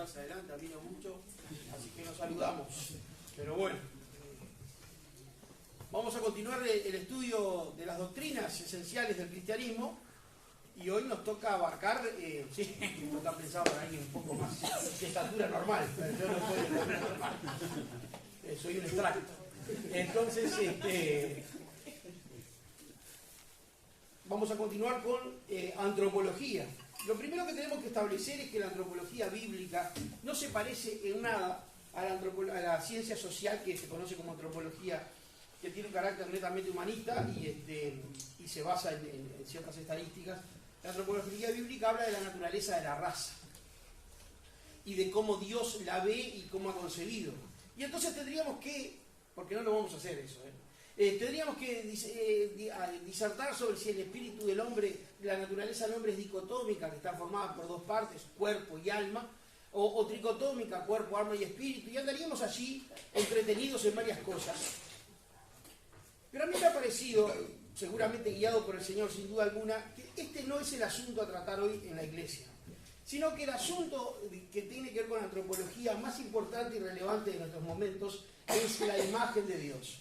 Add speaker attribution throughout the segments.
Speaker 1: sentarse adelante, a mí no mucho, así que nos saludamos. Pero bueno, vamos a continuar el estudio de las doctrinas esenciales del cristianismo y hoy nos toca abarcar, sí, esto está pensado para alguien un poco más de estatura normal, pero yo no soy de estatura normal, soy un extracto. Entonces, vamos a continuar con antropología. Lo primero que tenemos que establecer es que la antropología bíblica no se parece en nada a la ciencia social que se conoce como antropología, que tiene un carácter netamente humanista y se basa en ciertas estadísticas. La antropología bíblica habla de la naturaleza de la raza y de cómo Dios la ve y cómo ha concebido. Y entonces tendríamos que, porque no lo vamos a hacer eso, tendríamos que disertar sobre si el espíritu del hombre, la naturaleza del hombre es dicotómica, que está formada por dos partes, cuerpo y alma, o tricotómica, cuerpo, alma y espíritu, y andaríamos allí entretenidos en varias cosas. Pero a mí me ha parecido, seguramente guiado por el Señor sin duda alguna, que este no es el asunto a tratar hoy en la iglesia, sino que el asunto que tiene que ver con la antropología más importante y relevante de nuestros momentos es la imagen de Dios.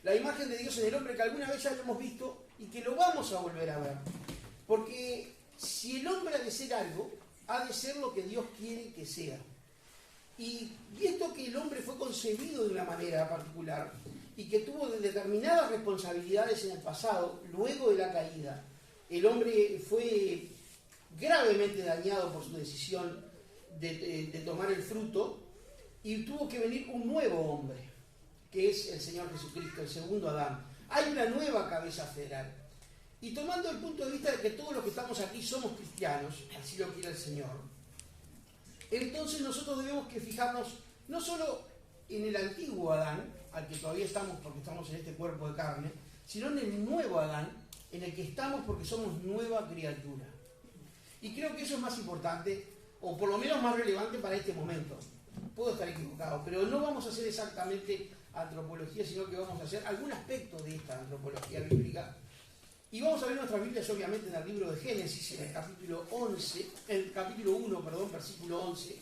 Speaker 1: La imagen de Dios en el hombre que alguna vez ya lo hemos visto y que lo vamos a volver a ver. Porque si el hombre ha de ser algo, ha de ser lo que Dios quiere que sea. Y visto que el hombre fue concebido de una manera particular y que tuvo determinadas responsabilidades en el pasado, luego de la caída, el hombre fue gravemente dañado por su decisión de tomar el fruto y tuvo que venir un nuevo hombre, que es el Señor Jesucristo, el segundo Adán. Hay una nueva cabeza federal. Y tomando el punto de vista de que todos los que estamos aquí somos cristianos, así lo quiere el Señor, entonces nosotros debemos que fijarnos no solo en el antiguo Adán, al que todavía estamos porque estamos en este cuerpo de carne, sino en el nuevo Adán, en el que estamos porque somos nueva criatura. Y creo que eso es más importante, o por lo menos más relevante para este momento. Puedo estar equivocado, pero no vamos a hacer exactamente antropología, sino que vamos a hacer algún aspecto de esta antropología bíblica. Y vamos a ver nuestras Biblias, obviamente, en el libro de Génesis, en el capítulo 1, versículo 11.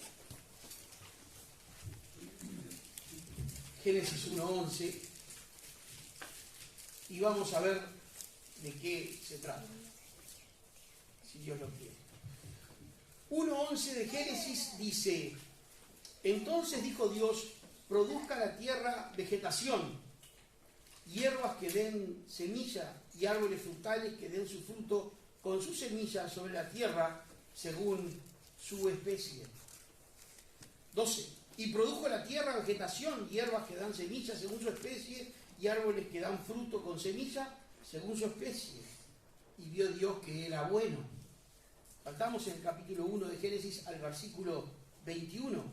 Speaker 1: Génesis 1:11. Y vamos a ver de qué se trata, si Dios lo quiere. 1:11 de Génesis dice: entonces dijo Dios, produzca la tierra vegetación, hierbas que den semilla y árboles frutales que den su fruto con su semilla sobre la tierra según su especie. 12. Y produjo la tierra vegetación, hierbas que dan semilla según su especie y árboles que dan fruto con semilla según su especie. Y vio Dios que era bueno. Faltamos en el capítulo 1 de Génesis al versículo 21,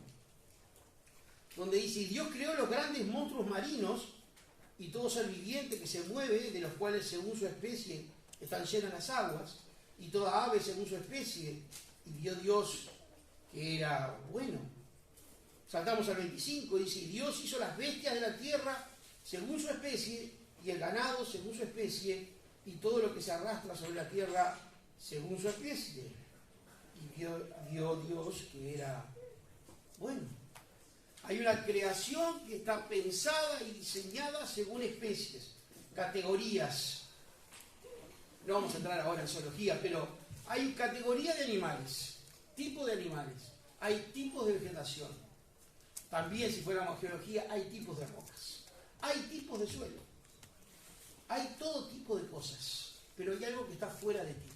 Speaker 1: donde dice: y Dios creó los grandes monstruos marinos y todo ser viviente que se mueve, de los cuales según su especie están llenas las aguas, y toda ave según su especie, y vio Dios que era bueno. Saltamos al 25, dice: y Dios hizo las bestias de la tierra según su especie, y el ganado según su especie, y todo lo que se arrastra sobre la tierra según su especie. Y vio Dios que era bueno. Hay una creación que está pensada y diseñada según especies, categorías. No vamos a entrar ahora en zoología, pero hay categoría de animales, tipo de animales, hay tipos de vegetación. También, si fuéramos geología, hay tipos de rocas, hay tipos de suelo, hay todo tipo de cosas, pero hay algo que está fuera de tipo.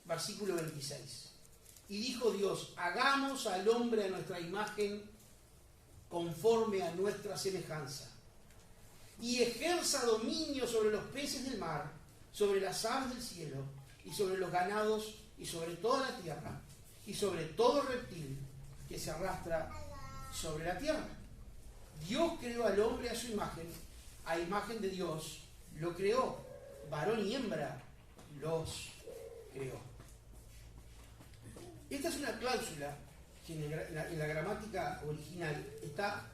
Speaker 1: Versículo 26. Y dijo Dios: hagamos al hombre a nuestra imagen, conforme a nuestra semejanza, y ejerza dominio sobre los peces del mar, sobre las aves del cielo, y sobre los ganados, y sobre toda la tierra, y sobre todo reptil que se arrastra sobre la tierra. Dios creó al hombre a su imagen, a imagen de Dios lo creó, varón y hembra los creó. Esta es una cláusula que en la gramática original está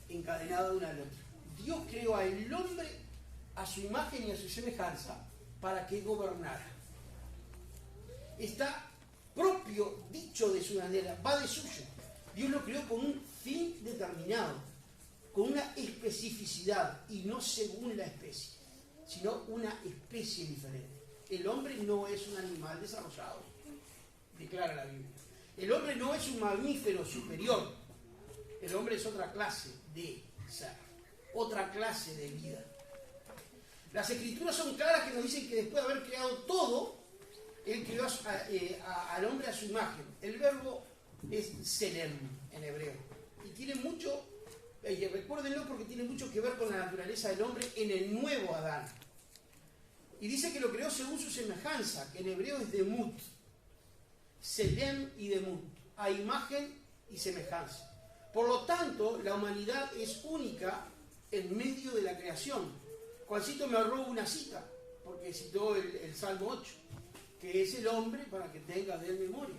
Speaker 1: encadenada una al otro. Dios creó al hombre a su imagen y a su semejanza para que gobernara. Está propio, dicho de su manera, va de suyo. Dios lo creó con un fin determinado, con una especificidad, y no según la especie, sino una especie diferente. El hombre no es un animal desarrollado, declara la Biblia. El hombre no es un mamífero superior. El hombre es otra clase de ser, otra clase de vida. Las Escrituras son claras que nos dicen que después de haber creado todo, Él creó al hombre a su imagen. El verbo es selem en hebreo. Y tiene mucho, recuérdenlo porque tiene mucho que ver con la naturaleza del hombre en el nuevo Adán. Y dice que lo creó según su semejanza, que en hebreo es demut. Selem y demut, a imagen y semejanza. Por lo tanto, la humanidad es única en medio de la creación. Juancito me ahorró una cita, porque citó el Salmo 8, que es el hombre para que tenga de él memoria.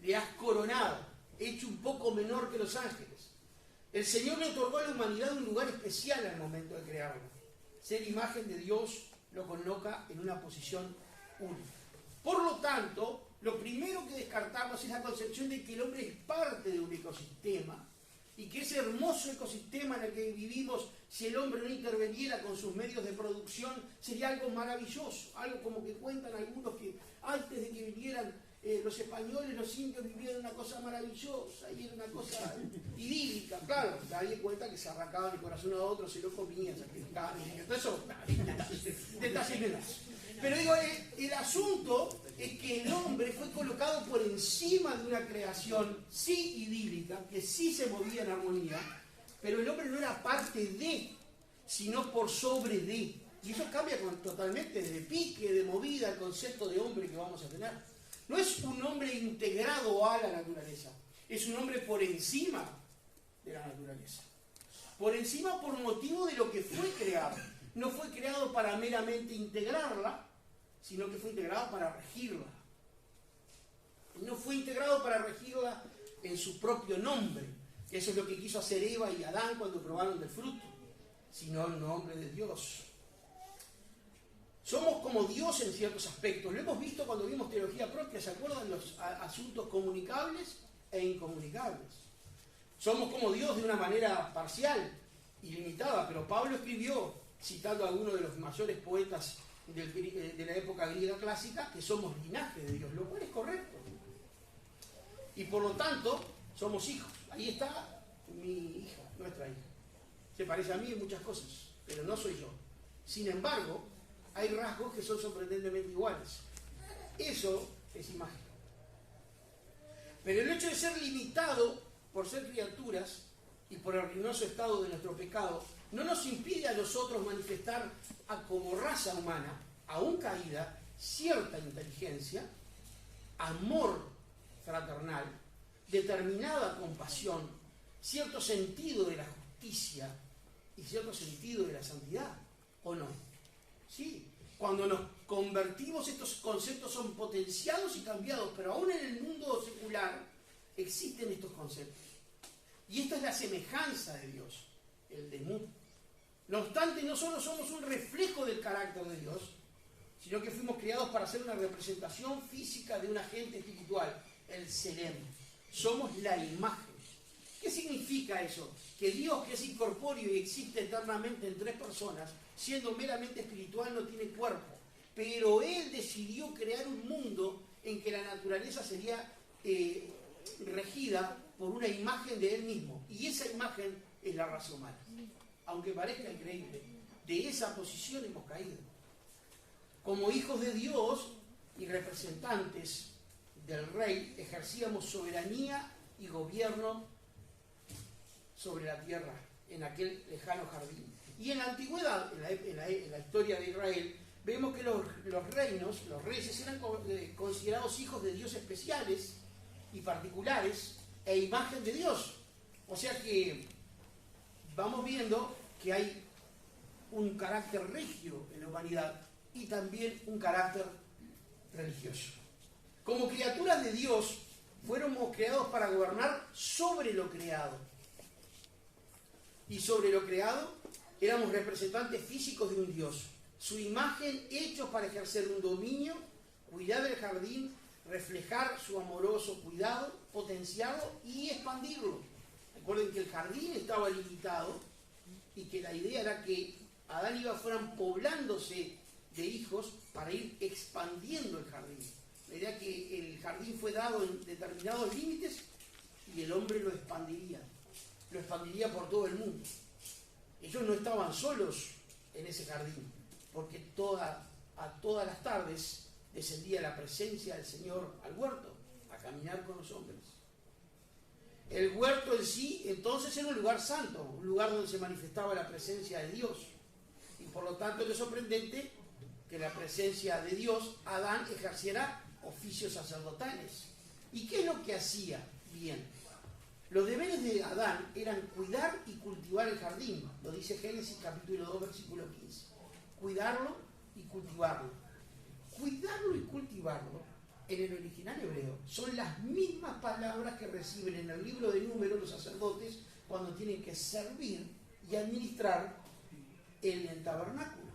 Speaker 1: Le has coronado, hecho un poco menor que los ángeles. El Señor le otorgó a la humanidad un lugar especial al momento de crearlo. Ser imagen de Dios lo coloca en una posición única. Por lo tanto, lo primero que descartamos es la concepción de que el hombre es parte de un ecosistema y que ese hermoso ecosistema en el que vivimos, si el hombre no interveniera con sus medios de producción, sería algo maravilloso, algo como que cuentan algunos que antes de que vinieran los españoles, los indios vivían una cosa maravillosa, y era una cosa idílica, claro, nadie cuenta que se arrancaban el corazón a otro, se lo comían, sacrificaban, todo eso, detalles menores. Pero digo, el asunto es que el hombre fue colocado por encima de una creación sí idílica, que sí se movía en armonía, pero el hombre no era parte de, sino por sobre de. Y eso cambia totalmente de pique, de movida, el concepto de hombre que vamos a tener. No es un hombre integrado a la naturaleza, es un hombre por encima de la naturaleza. Por encima por motivo de lo que fue creado. No fue creado para meramente integrarla, sino que fue integrado para regirla. No fue integrado para regirla en su propio nombre. Eso es lo que quiso hacer Eva y Adán cuando probaron del fruto, sino en nombre de Dios. Somos como Dios en ciertos aspectos. Lo hemos visto cuando vimos teología propia, ¿se acuerdan? Los asuntos comunicables e incomunicables. Somos como Dios de una manera parcial y limitada, pero Pablo escribió, citando a alguno de los mayores poetas de la época griega clásica, que somos linaje de Dios, lo cual es correcto. Y por lo tanto, somos hijos. Ahí está mi hija, nuestra hija. Se parece a mí en muchas cosas, pero no soy yo. Sin embargo, hay rasgos que son sorprendentemente iguales. Eso es imagen. Pero el hecho de ser limitado por ser criaturas y por el ruinoso estado de nuestro pecado, no nos impide a nosotros manifestar como raza humana, aún caída, cierta inteligencia, amor fraternal, determinada compasión, cierto sentido de la justicia y cierto sentido de la santidad, ¿o no? Sí, cuando nos convertimos estos conceptos son potenciados y cambiados, pero aún en el mundo secular existen estos conceptos. Y esta es la semejanza de Dios, el demut. No obstante, no solo somos un reflejo del carácter de Dios, sino que fuimos creados para ser una representación física de un agente espiritual, el selem. Somos la imagen. ¿Qué significa eso? Que Dios, que es incorpóreo y existe eternamente en tres personas, siendo meramente espiritual, no tiene cuerpo. Pero Él decidió crear un mundo en que la naturaleza sería regida por una imagen de Él mismo. Y esa imagen es la raza humana. Aunque parezca increíble, de esa posición hemos caído. Como hijos de Dios y representantes del Rey, ejercíamos soberanía y gobierno sobre la tierra, en aquel lejano jardín. Y en la antigüedad, en la historia de Israel, vemos que los reinos, los reyes, eran considerados hijos de Dios especiales y particulares e imagen de Dios. O sea que vamos viendo que hay un carácter regio en la humanidad y también un carácter religioso. Como criaturas de Dios, fuéramos creados para gobernar sobre lo creado. Y sobre lo creado, éramos representantes físicos de un Dios. Su imagen, hechos para ejercer un dominio, cuidar del jardín, reflejar su amoroso cuidado, potenciarlo y expandirlo. Recuerden que el jardín estaba limitado y que la idea era que Adán y Eva fueran poblándose de hijos para ir expandiendo el jardín. La idea que el jardín fue dado en determinados límites y el hombre lo expandiría por todo el mundo. Ellos no estaban solos en ese jardín, porque a todas las tardes descendía la presencia del Señor al huerto, a caminar con los hombres. El huerto en sí, entonces, era un lugar santo, un lugar donde se manifestaba la presencia de Dios. Y por lo tanto es sorprendente que la presencia de Dios, Adán ejerciera oficios sacerdotales. ¿Y qué es lo que hacía? Bien, los deberes de Adán eran cuidar y cultivar el jardín, lo dice Génesis capítulo 2, versículo 15. Cuidarlo y cultivarlo. Cuidarlo y cultivarlo, en el original hebreo, son las mismas palabras que reciben en el libro de Números los sacerdotes cuando tienen que servir y administrar en el tabernáculo.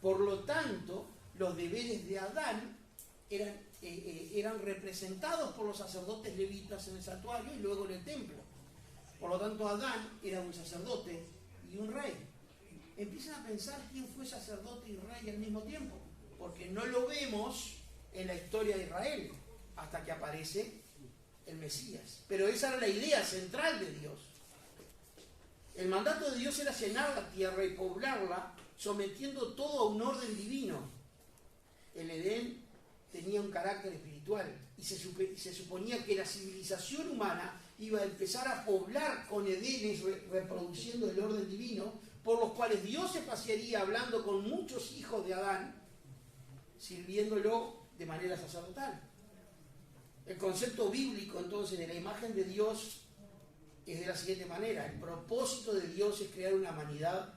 Speaker 1: Por lo tanto, los deberes de Adán eran representados por los sacerdotes levitas en el santuario y luego en el templo. Por lo tanto, Adán era un sacerdote y un rey. Empiezan a pensar quién fue sacerdote y rey al mismo tiempo, porque no lo vemos en la historia de Israel hasta que aparece el Mesías. Pero esa era la idea central de Dios. El mandato de Dios era llenar la tierra y poblarla, sometiendo todo a un orden divino. El Edén tenía un carácter espiritual y se suponía que la civilización humana iba a empezar a poblar con Edenes, reproduciendo el orden divino, por los cuales Dios se pasearía hablando con muchos hijos de Adán, sirviéndolo de manera sacerdotal. El concepto bíblico entonces de la imagen de Dios es de la siguiente manera: el propósito de Dios es crear una humanidad.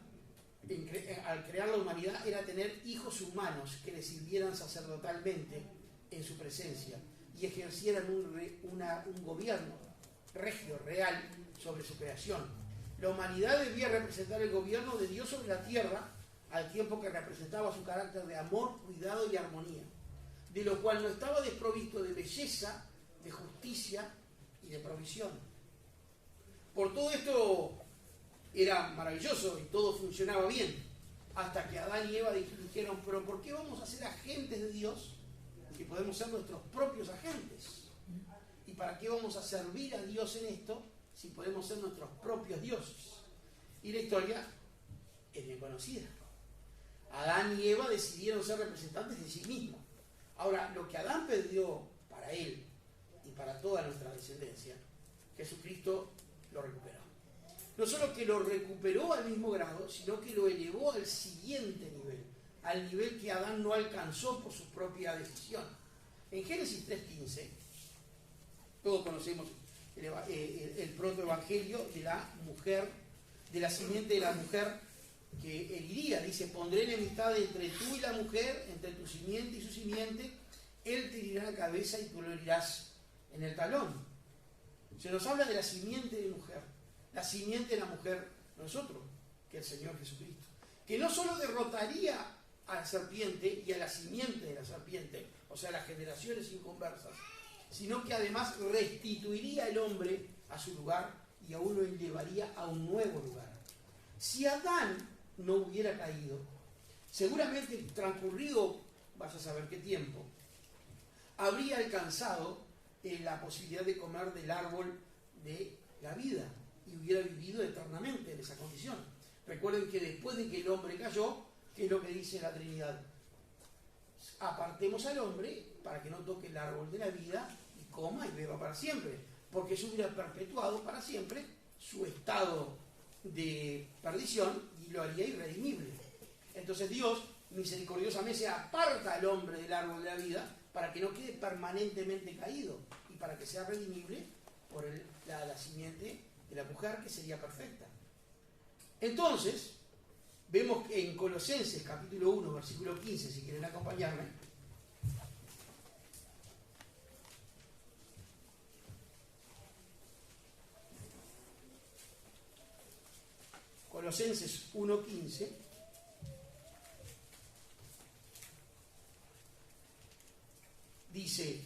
Speaker 1: Al crear la humanidad era tener hijos humanos que le sirvieran sacerdotalmente en su presencia y ejercieran un gobierno regio, real, sobre su creación. La humanidad debía representar el gobierno de Dios sobre la tierra, al tiempo que representaba su carácter de amor, cuidado y armonía, de lo cual no estaba desprovisto de belleza, de justicia y de provisión. Por todo esto era maravilloso y todo funcionaba bien, hasta que Adán y Eva dijeron: pero ¿por qué vamos a ser agentes de Dios si podemos ser nuestros propios agentes? ¿Y para qué vamos a servir a Dios en esto si podemos ser nuestros propios dioses? Y la historia es bien conocida. Adán y Eva decidieron ser representantes de sí mismos. Ahora, lo que Adán perdió para él y para toda nuestra descendencia, Jesucristo lo recuperó. No solo que lo recuperó al mismo grado, sino que lo elevó al siguiente nivel, al nivel que Adán no alcanzó por su propia decisión. En Génesis 3:15, todos conocemos el protoevangelio de la mujer, de la simiente de la mujer que heriría. Dice: pondré enemistad entre tú y la mujer, entre tu simiente y su simiente, él te herirá la cabeza y tú lo herirás en el talón. Se nos habla de la simiente de mujer. La simiente de la mujer no es otro que el Señor Jesucristo, que no solo derrotaría a la serpiente y a la simiente de la serpiente, o sea, las generaciones inconversas, sino que además restituiría al hombre a su lugar y aún lo llevaría a un nuevo lugar. Si Adán no hubiera caído, seguramente transcurrido, vas a saber qué tiempo, habría alcanzado la posibilidad de comer del árbol de la vida y hubiera vivido eternamente en esa condición. Recuerden que después de que el hombre cayó, ¿qué es lo que dice la Trinidad? Apartemos al hombre para que no toque el árbol de la vida y coma y beba para siempre, porque eso hubiera perpetuado para siempre su estado de perdición y lo haría irredimible. Entonces Dios misericordiosamente aparta al hombre del árbol de la vida para que no quede permanentemente caído y para que sea redimible por la simiente de la mujer, que sería perfecta. Entonces, vemos que en Colosenses capítulo 1, versículo 15, si quieren acompañarme, Colosenses 1:15, dice,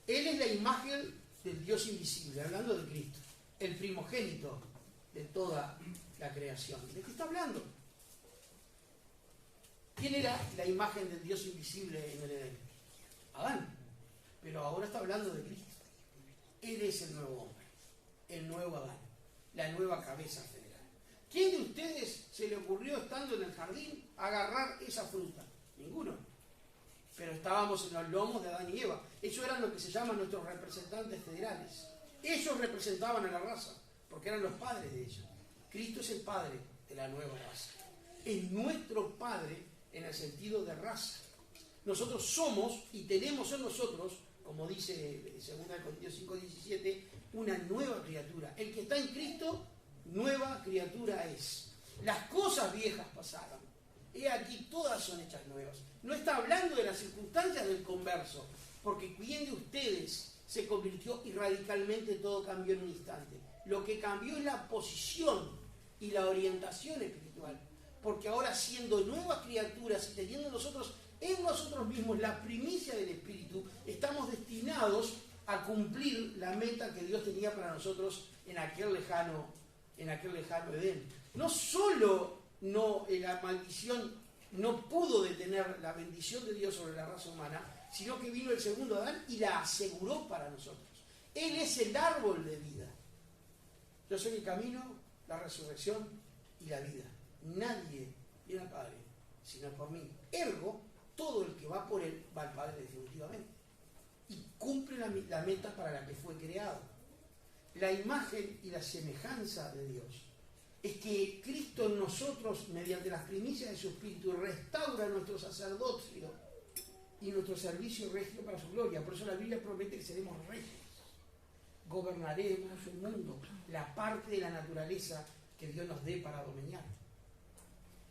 Speaker 1: Él es la imagen del Dios invisible, hablando de Cristo, el primogénito de toda la creación. ¿De qué está hablando? ¿Quién era la imagen del Dios invisible en el Edén? Adán. Pero ahora está hablando de Cristo. Él es el nuevo hombre, el nuevo Adán, la nueva cabeza federal. ¿Quién de ustedes se le ocurrió, estando en el jardín, agarrar esa fruta? Ninguno. Pero estábamos en los lomos de Adán y Eva. Ellos eran lo que se llaman nuestros representantes federales. Ellos representaban a la raza, porque eran los padres de ellos. Cristo es el padre de la nueva raza. Es nuestro padre en el sentido de raza. Nosotros somos y tenemos en nosotros, como dice 2 Corintios 5:17, una nueva criatura. El que está en Cristo, nueva criatura es. Las cosas viejas pasaron. He aquí, todas son hechas nuevas. No está hablando de las circunstancias del converso, porque quien de ustedes se convirtió y radicalmente todo cambió en un instante. Lo que cambió es la posición y la orientación espiritual. Porque ahora, siendo nuevas criaturas y teniendo nosotros en nosotros mismos la primicia del Espíritu, estamos destinados a cumplir la meta que Dios tenía para nosotros en aquel lejano Edén. No solo la maldición no pudo detener la bendición de Dios sobre la raza humana, sino que vino el segundo Adán y la aseguró para nosotros. Él es el árbol de vida. Yo soy el camino, la resurrección y la vida. Nadie viene al Padre sino por mí. Ergo, todo el que va por él va al Padre definitivamente. Y cumple la meta para la que fue creado. La imagen y la semejanza de Dios es que Cristo en nosotros, mediante las primicias de su Espíritu, restaura nuestro sacerdocio y nuestro servicio regio para su gloria. Por eso la Biblia promete que seremos reyes. Gobernaremos el mundo, la parte de la naturaleza que Dios nos dé para dominar.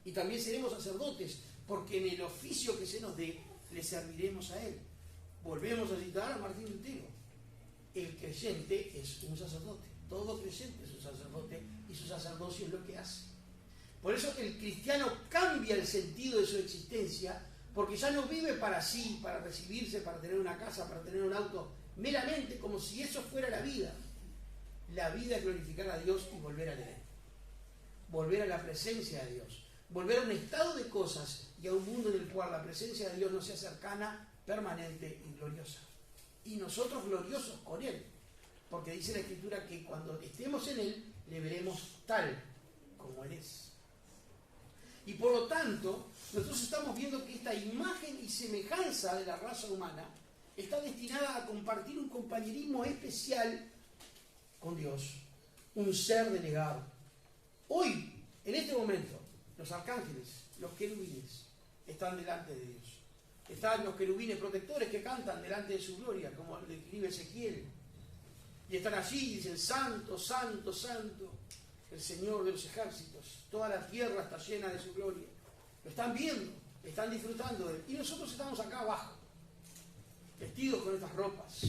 Speaker 1: Y también seremos sacerdotes, porque en el oficio que se nos dé, le serviremos a Él. Volvemos a citar a Martín Lutero. El creyente es un sacerdote. Todo creyente es un sacerdote y su sacerdocio es lo que hace. Por eso el cristiano cambia el sentido de su existencia, porque ya no vive para sí, para recibirse, para tener una casa, para tener un auto, meramente como si eso fuera la vida. La vida es glorificar a Dios y volver al Edén. Volver a la presencia de Dios. Volver a un estado de cosas y a un mundo en el cual la presencia de Dios nos sea cercana, permanente y gloriosa. Y nosotros gloriosos con Él. Porque dice la Escritura que cuando estemos en Él, le veremos tal como Él es. Y por lo tanto, nosotros estamos viendo que esta imagen y semejanza de la raza humana está destinada a compartir un compañerismo especial con Dios, un ser delegado. Hoy, en este momento, los arcángeles, los querubines, están delante de Dios. Están los querubines protectores que cantan delante de su gloria, como le escribe Ezequiel. Y están allí y dicen, santo, santo, santo, el Señor de los ejércitos. Toda la tierra está llena de su gloria. Lo están viendo, están disfrutando de él. Y nosotros estamos acá abajo, vestidos con estas ropas.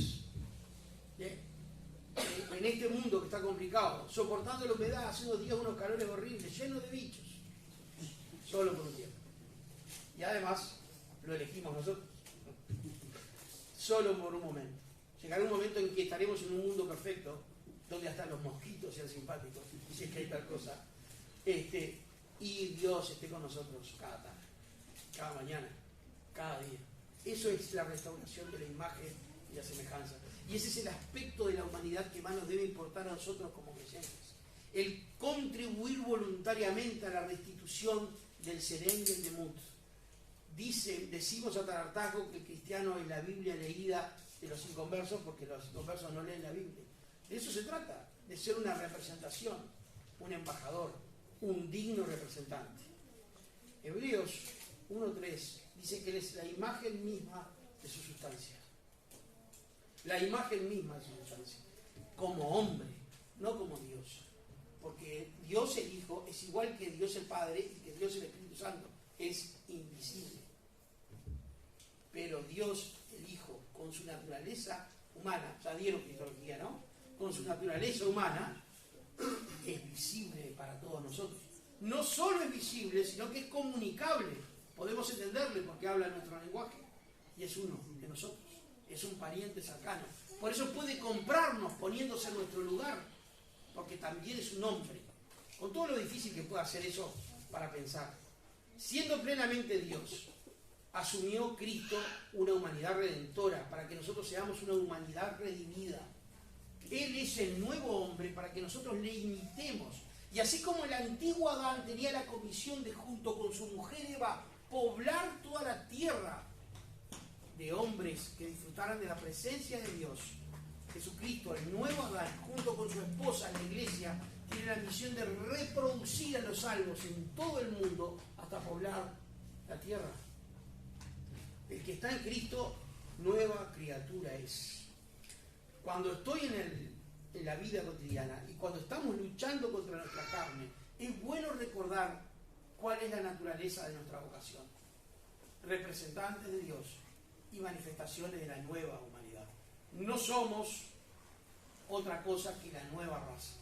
Speaker 1: Bien. En este mundo que está complicado, soportando la humedad, haciendo días unos calores horribles, llenos de bichos. Solo por un tiempo. Y además, lo elegimos nosotros. Solo por un momento. Llegará un momento en que estaremos en un mundo perfecto, donde hasta los mosquitos sean simpáticos, y si es que hay tal cosa, y Dios esté con nosotros cada tarde, cada mañana, cada día. Eso es la restauración de la imagen y la semejanza. Y ese es el aspecto de la humanidad que más nos debe importar a nosotros como creyentes. El contribuir voluntariamente a la restitución del Serén y el Demut. Decimos a tal hartazgo que el cristiano es la Biblia leída de los inconversos, porque los conversos no leen la Biblia. De eso se trata, de ser una representación, un embajador, un digno representante. Hebreos 1:3 dice que Él es la imagen misma de su sustancia. La imagen misma de su sustancia. Como hombre, no como Dios. Porque Dios el Hijo es igual que Dios el Padre y que Dios el Espíritu Santo. Es invisible. Pero Dios el Hijo, con su naturaleza humana, ya dieron cristología, ¿no? Con su naturaleza humana, es visible para todos nosotros. No solo es visible, sino que es comunicable. Podemos entenderle porque habla nuestro lenguaje. Y es uno de nosotros. es un pariente cercano. Por eso puede comprarnos poniéndose en nuestro lugar, porque también es un hombre. Con todo lo difícil que pueda hacer eso para pensar. Siendo plenamente Dios, asumió Cristo una humanidad redentora para que nosotros seamos una humanidad redimida. Él es el nuevo hombre para que nosotros le imitemos. Y así como el antiguo Adán tenía la comisión de, junto con su mujer Eva, poblar toda la tierra de hombres que disfrutaran de la presencia de Dios, Jesucristo, el nuevo Adán, junto con su esposa, la iglesia, tiene la misión de reproducir a los salvos en todo el mundo hasta poblar la tierra. El que está en Cristo, nueva criatura es. Cuando estoy en la vida cotidiana y cuando estamos luchando contra nuestra carne, es bueno recordar cuál es la naturaleza de nuestra vocación. Representantes de Dios y manifestaciones de la nueva humanidad. No somos otra cosa que la nueva raza.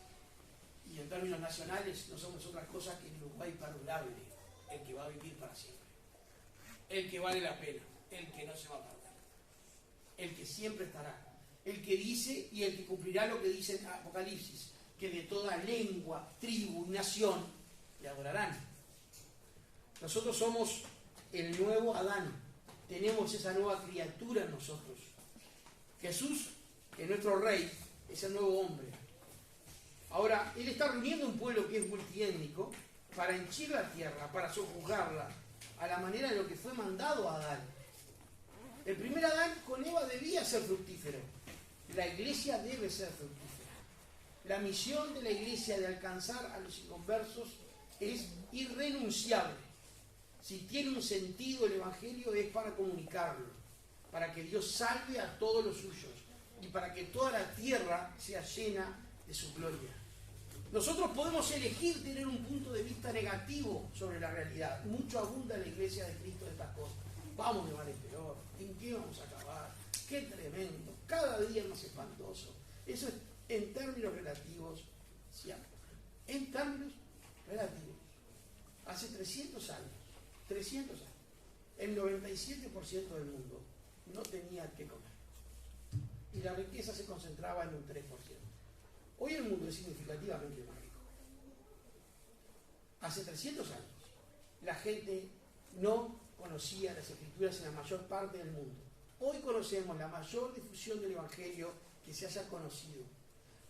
Speaker 1: Y en términos nacionales no somos otra cosa que el Uruguay perdurable, el que va a vivir para siempre. El que vale la pena, el que no se va a perder. El que siempre estará. El que dice y el que cumplirá lo que dice en Apocalipsis, que de toda lengua, tribu y nación le adorarán. Nosotros somos el nuevo Adán, tenemos esa nueva criatura en nosotros. Jesús, que es nuestro rey, es el nuevo hombre. Ahora, Él está reuniendo un pueblo que es multiétnico para henchir la tierra, para sojuzgarla, a la manera de lo que fue mandado a Adán. El primer Adán con Eva debía ser fructífero. La iglesia debe ser fructífera. La misión de la iglesia de alcanzar a los inconversos es irrenunciable. Si tiene un sentido el Evangelio es para comunicarlo, para que Dios salve a todos los suyos y para que toda la tierra sea llena de su gloria. Nosotros podemos elegir tener un punto de vista negativo sobre la realidad. Mucho abunda en la iglesia de Cristo de estas cosas. Vamos de mal en peor. ¿En qué vamos a acabar? ¡Qué tremendo! Cada día más espantoso. Eso es en términos relativos, cierto. En términos relativos. Hace 300 años, el 97% del mundo no tenía qué comer. Y la riqueza se concentraba en un 3%. Hoy el mundo es significativamente más rico. Hace 300 años la gente no conocía las Escrituras en la mayor parte del mundo. Hoy conocemos la mayor difusión del Evangelio que se haya conocido.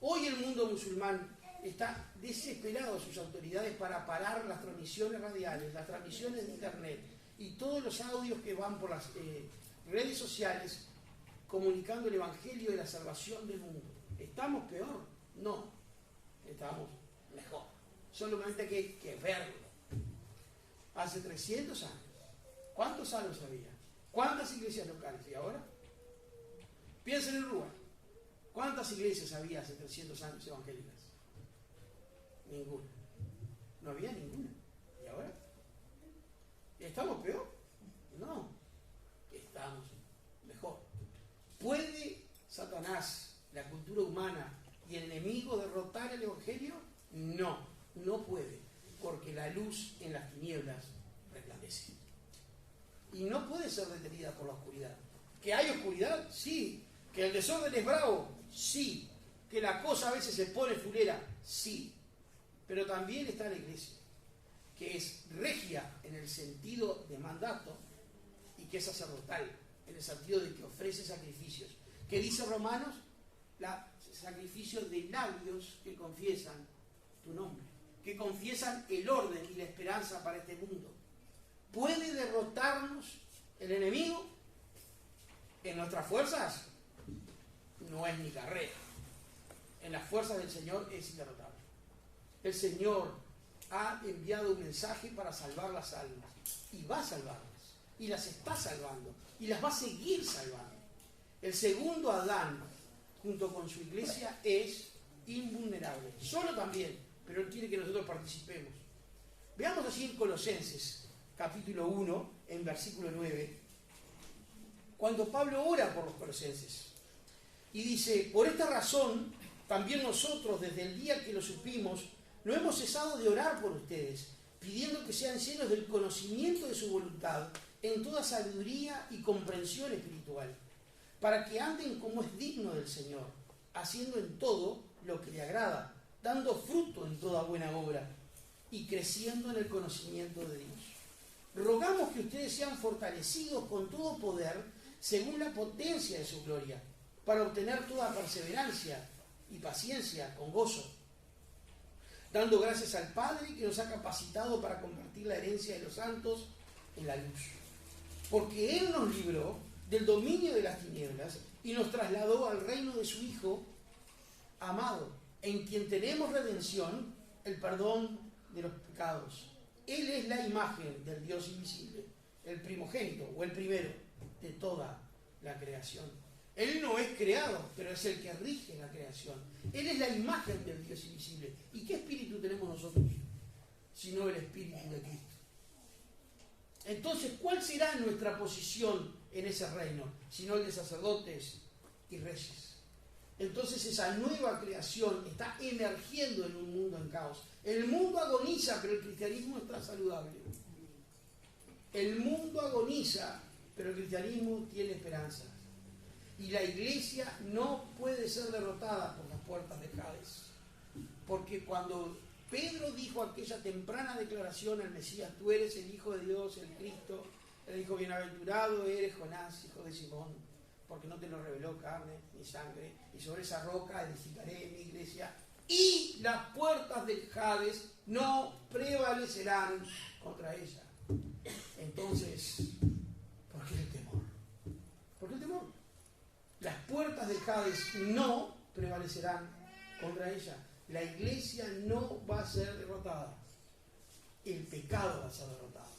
Speaker 1: Hoy el mundo musulmán está desesperado, sus autoridades, para parar las transmisiones radiales, las transmisiones de internet y todos los audios que van por las redes sociales comunicando el Evangelio de la salvación del mundo. ¿Estamos peor? No, estamos mejor. Solamente hay que verlo. Hace 300 años, ¿cuántos salvos había? ¿Cuántas iglesias locales? ¿Y ahora? Piensen en Uruguay. ¿Cuántas iglesias había hace 300 años evangélicas? Ninguna. No había ninguna. ¿Y ahora? ¿Estamos peor? No. Estamos mejor. ¿Puede Satanás, la cultura humana y el enemigo derrotar el Evangelio? No, no puede. Porque la luz en las tinieblas resplandece. Y no puede ser detenida por la oscuridad. ¿Que hay oscuridad? Sí. ¿Que el desorden es bravo? Sí. ¿Que la cosa a veces se pone fulera? Sí. Pero también está la iglesia, que es regia en el sentido de mandato y que es sacerdotal, en el sentido de que ofrece sacrificios. ¿Qué dice Romanos? Sacrificios de labios que confiesan tu nombre, que confiesan el orden y la esperanza para este mundo. ¿Puede derrotarnos el enemigo? ¿En nuestras fuerzas? No es mi carrera. En las fuerzas del Señor es inderrotable. El Señor ha enviado un mensaje para salvar las almas. Y va a salvarlas. Y las está salvando. Y las va a seguir salvando. El segundo Adán, junto con su iglesia, es invulnerable. Solo también, pero Él quiere que nosotros participemos. Veamos así en Colosenses, capítulo 1, en versículo 9, cuando Pablo ora por los colosenses. Y dice, por esta razón, también nosotros, desde el día que lo supimos, no hemos cesado de orar por ustedes, pidiendo que sean llenos del conocimiento de su voluntad, en toda sabiduría y comprensión espiritual, para que anden como es digno del Señor, haciendo en todo lo que le agrada, dando fruto en toda buena obra y creciendo en el conocimiento de Dios. Rogamos que ustedes sean fortalecidos con todo poder según la potencia de su gloria, para obtener toda perseverancia y paciencia con gozo, dando gracias al Padre que nos ha capacitado para compartir la herencia de los santos en la luz. Porque Él nos libró del dominio de las tinieblas y nos trasladó al reino de su Hijo amado, en quien tenemos redención, el perdón de los pecados. Él es la imagen del Dios invisible, el primogénito o el primero de toda la creación. Él no es creado, pero es el que rige la creación. Él es la imagen del Dios invisible. ¿Y qué espíritu tenemos nosotros? Sino el espíritu de Cristo. Entonces, ¿cuál será nuestra posición en ese reino? Sino el de sacerdotes y reyes. Entonces esa nueva creación está emergiendo en un mundo en caos. El mundo agoniza, pero el cristianismo está saludable. El mundo agoniza, pero el cristianismo tiene esperanza. Y la iglesia no puede ser derrotada por las puertas de Hades. Porque cuando Pedro dijo aquella temprana declaración al Mesías, tú eres el Hijo de Dios, el Cristo, él dijo, bienaventurado eres Jonás, hijo de Simón, porque no te lo reveló carne ni sangre, y sobre esa roca edificaré mi iglesia, y las puertas del Hades no prevalecerán contra ella. Entonces, ¿por qué el temor? ¿Por qué el temor? Las puertas del Hades no prevalecerán contra ella. La iglesia no va a ser derrotada. El pecado va a ser derrotado.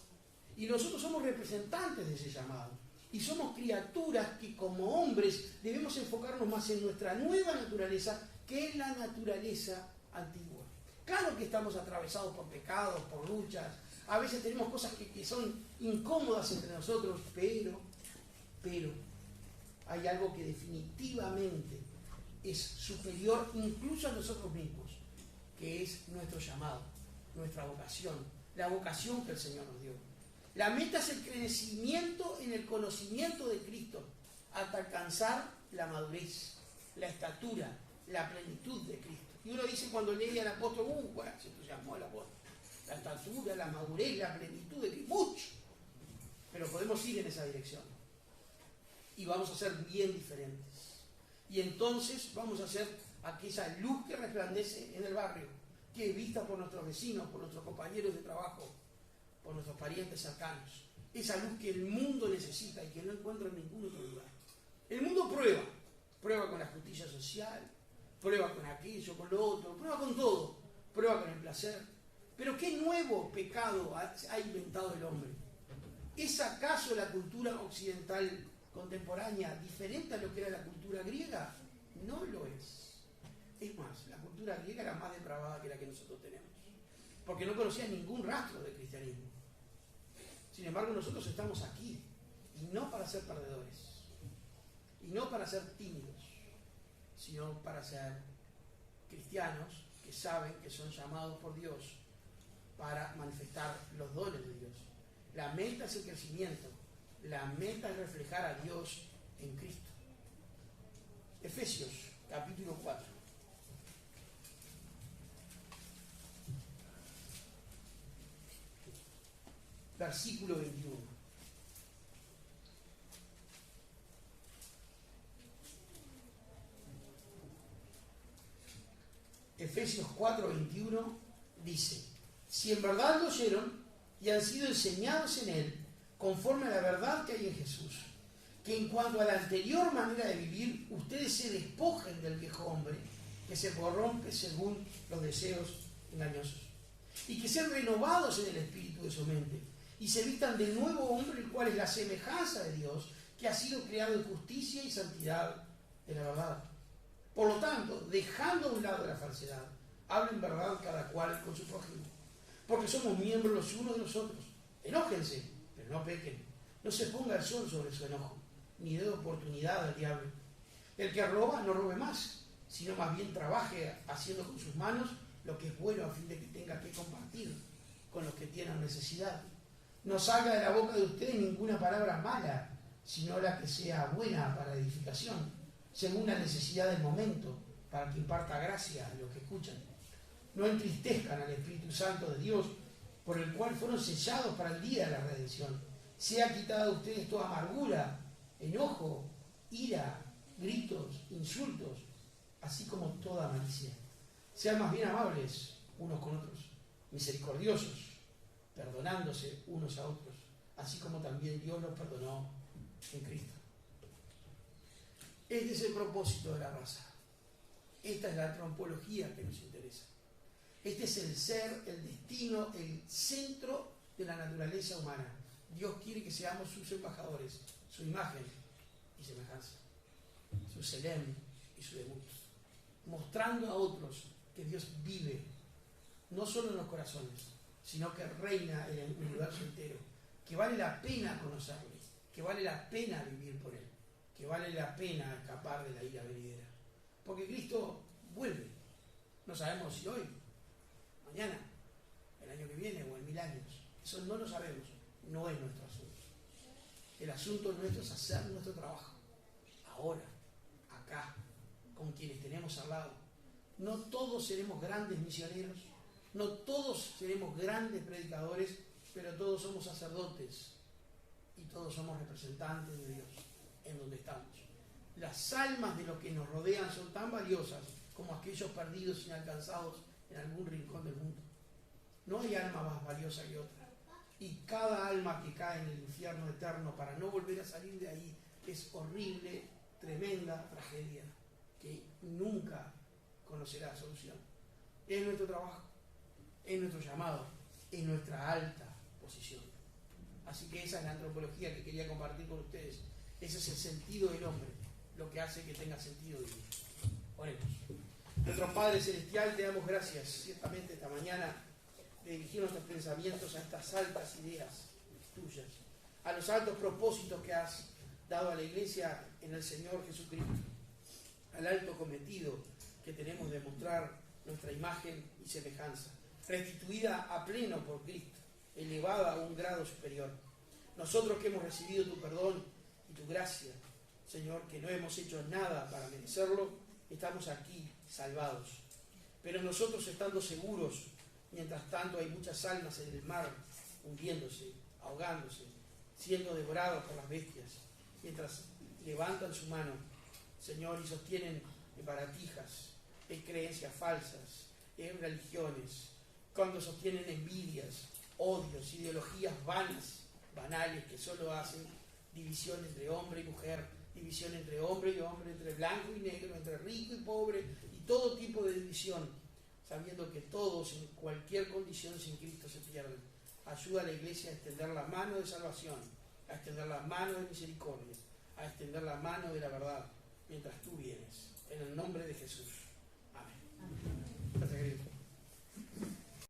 Speaker 1: Y nosotros somos representantes de ese llamado. Y somos criaturas que como hombres debemos enfocarnos más en nuestra nueva naturaleza que en la naturaleza antigua. Claro que estamos atravesados por pecados, por luchas. A veces tenemos cosas que son incómodas entre nosotros, pero hay algo que definitivamente es superior incluso a nosotros mismos, que es nuestro llamado, nuestra vocación, la vocación que el Señor nos dio. La meta es el crecimiento en el conocimiento de Cristo hasta alcanzar la madurez, la estatura, la plenitud de Cristo. Y uno dice cuando lee al apóstol, bueno, se entusiasmó el apóstol. La estatura, la madurez, la plenitud de Cristo, mucho. Pero podemos ir en esa dirección. Y vamos a ser bien diferentes. Y entonces vamos a ser aquella luz que resplandece en el barrio, que es vista por nuestros vecinos, por nuestros compañeros de trabajo, por nuestros parientes cercanos. Esa luz que el mundo necesita y que no encuentra en ningún otro lugar. El mundo prueba con la justicia social, prueba con aquello, con lo otro, prueba con todo, prueba con el placer. Pero ¿qué nuevo pecado ha inventado el hombre? ¿Es acaso la cultura occidental contemporánea diferente a lo que era la cultura griega? No lo es. Es más, la cultura griega era más depravada que la que nosotros tenemos, porque no conocía ningún rastro de cristianismo. Sin embargo, nosotros estamos aquí, y no para ser perdedores, y no para ser tímidos, sino para ser cristianos que saben que son llamados por Dios para manifestar los dones de Dios. La meta es el crecimiento, la meta es reflejar a Dios en Cristo. Efesios, capítulo 4. Versículo 21. Efesios 4, 21 dice, si en verdad lo oyeron y han sido enseñados en él, conforme a la verdad que hay en Jesús, que en cuanto a la anterior manera de vivir, ustedes se despojen del viejo hombre, que se corrompe según los deseos engañosos, y que sean renovados en el espíritu de su mente, y se vistan del nuevo hombre, el cual es la semejanza de Dios, que ha sido creado en justicia y santidad de la verdad. Por lo tanto, dejando a un lado la falsedad, hablen verdad cada cual con su prójimo, porque somos miembros los unos de los otros. Enójense, pero no pequen. No se ponga el sol sobre su enojo, ni dé oportunidad al diablo. El que roba, no robe más, sino más bien trabaje haciendo con sus manos lo que es bueno, a fin de que tenga que compartir con los que tienen necesidad. No salga de la boca de ustedes ninguna palabra mala, sino la que sea buena para edificación, según la necesidad del momento, para que imparta gracia a los que escuchan. No entristezcan al Espíritu Santo de Dios, por el cual fueron sellados para el día de la redención. Sea quitada de ustedes toda amargura, enojo, ira, gritos, insultos, así como toda malicia. Sean más bien amables unos con otros, misericordiosos, perdonándose unos a otros, así como también Dios los perdonó en Cristo. Este es el propósito de la raza. Esta es la antropología que nos interesa. Este es el ser, el destino, el centro de la naturaleza humana. Dios quiere que seamos sus embajadores, su imagen y semejanza, su selem y su debut, mostrando a otros que Dios vive, no solo en los corazones, sino que reina en el universo entero, que vale la pena conocerle, que vale la pena vivir por él, que vale la pena escapar de la ira venidera. Porque Cristo vuelve. No sabemos si hoy, mañana, el año que viene o en 1000 años. Eso no lo sabemos. No es nuestro asunto. El asunto nuestro es hacer nuestro trabajo. Ahora, acá, con quienes tenemos al lado. No todos seremos grandes misioneros, no todos seremos grandes predicadores, pero todos somos sacerdotes y todos somos representantes de Dios en donde estamos. Las almas de los que nos rodean son tan valiosas como aquellos perdidos inalcanzados en algún rincón del mundo. No hay alma más valiosa que otra. Y cada alma que cae en el infierno eterno para no volver a salir de ahí es horrible, tremenda tragedia que nunca conocerá solución. Es nuestro trabajo, es nuestro llamado, es nuestra alta posición. Así que esa es la antropología que quería compartir con ustedes. Ese es el sentido del hombre, lo que hace que tenga sentido vivir. Oremos. Nuestro Padre Celestial, te damos gracias, ciertamente esta mañana, de dirigir nuestros pensamientos a estas altas ideas tuyas, a los altos propósitos que has dado a la Iglesia en el Señor Jesucristo, al alto cometido que tenemos de mostrar nuestra imagen y semejanza, restituida a pleno por Cristo, elevada a un grado superior. Nosotros que hemos recibido tu perdón y tu gracia, Señor, que no hemos hecho nada para merecerlo, estamos aquí salvados. Pero nosotros, estando seguros, mientras tanto hay muchas almas en el mar, hundiéndose, ahogándose, siendo devorados por las bestias, mientras levantan su mano, Señor, y sostienen baratijas, en creencias falsas, en religiones, cuando sostienen envidias, odios, ideologías vanas, banales, que solo hacen división entre hombre y mujer, división entre hombre y hombre, entre blanco y negro, entre rico y pobre, y todo tipo de división, sabiendo que todos en cualquier condición sin Cristo se pierden. Ayuda a la Iglesia a extender la mano de salvación, a extender la mano de misericordia, a extender la mano de la verdad, mientras tú vienes. En el nombre de Jesús. Amén. Gracias, querido.